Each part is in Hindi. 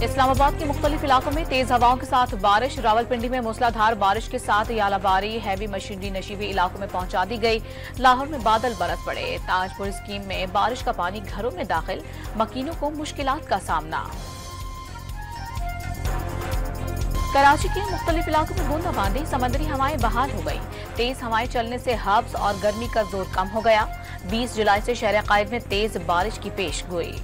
इस्लामाबाद के मुख्तलिफ इलाकों में तेज हवाओं के साथ बारिश। रावलपिंडी में मूसलाधार बारिश के साथ यालाबारी हैवी मशीनरी नशीबी इलाकों में पहुंचा दी गई। लाहौर में बादल बरस पड़े। ताजपुर स्कीम में बारिश का पानी घरों में दाखिल, मकीनों को मुश्किलात का सामना। कराची के मुख्तलिफ इलाकों में बूंदाबांदी, समंदरी हवाएं बहाल हो गई। तेज हवाएं चलने से हब्स और गर्मी का जोर कम हो गया। 20 जुलाई से शहर कायद में तेज बारिश की पेश गोई।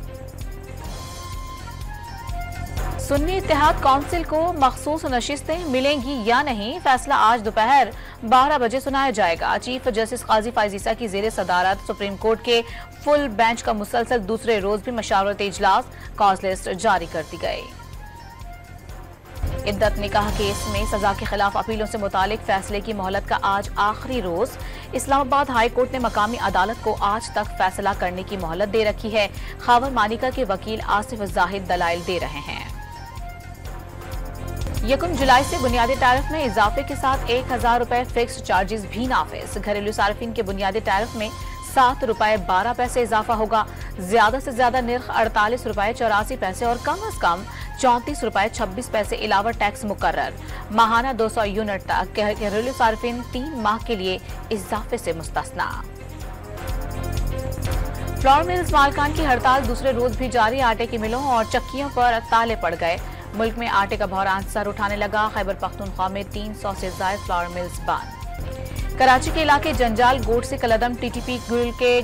सुन्नी इत्तेहाद काउंसिल को मखसूस नशिस्तें मिलेंगी या नहीं, फैसला आज दोपहर 12 बजे सुनाया जाएगा। चीफ जस्टिस काजी फायजीसा की जेर सदारत सुप्रीम कोर्ट के फुल बेंच का मुसलसल दूसरे रोज भी मशावरती इजलास, कॉज लिस्ट जारी कर दी गई। इद्दत निकाह केस में सजा के खिलाफ अपीलों से मुतालिक फैसले की मोहलत का आज आखिरी रोज। इस्लामाबाद हाई कोर्ट ने मकामी अदालत को आज तक फैसला करने की मोहलत दे रखी है। खावर मानिका के वकील आसिफ जाहिद दलाइल दे रहे हैं। 1 जुलाई से बुनियादी टैरिफ में इजाफे के साथ 1000 रुपए फिक्स चार्जेस भी नाफिज। घरेलू सार्फिन के बुनियादी टैरिफ में 7 रुपए 12 पैसे इजाफा होगा। ज्यादा से ज्यादा निर्ख 48 रुपए 84 पैसे और कम अज कम 34 रुपए 26 पैसे इलावा टैक्स मुकर्रर। माहाना 200 यूनिट तक घरेलू सार्फिन 3 माह के लिए इजाफे से मुस्तस्ना। फ्लोर मिल्स मालकान की हड़ताल दूसरे रोज भी जारी। आटे की मिलों और चक्कियों पर ताले पड़ गए। मुल्क में आटे का बहरान सर उठाने लगा। खैबर पख्तूनख्वा में 300 से ज्यादा फ्लोर मिल्स बंद। कराची के इलाके जंजाल गोट से कलदम टीटीपी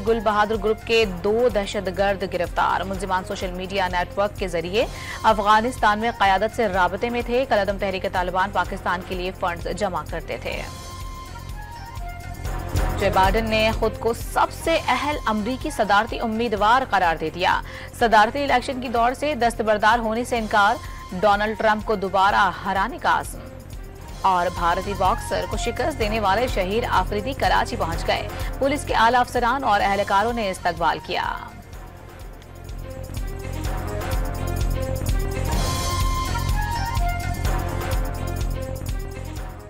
गुल बहादुर ग्रुप के 2 दहशतगर्द गिरफ्तार। मुलजिमान सोशल मीडिया नेटवर्क के जरिए अफगानिस्तान में क़यादत से राबते में थे। कलदम तहरीक तालिबान पाकिस्तान के लिए फंड्स जमा करते थे। जो बाइडेन ने खुद को सबसे अहल अमरीकी सदारती उम्मीदवार करार दे दिया। सदारती इलेक्शन की दौड़ से दस्तबरदार होने से इनकार। डोनाल्ड ट्रंप को दोबारा हराने का आज़म। और भारतीय बॉक्सर को शिकस्त देने वाले शहीर आफरीदी कराची पहुंच गए। पुलिस के आला अफसरान और एहलकारों ने इस्तकबाल किया।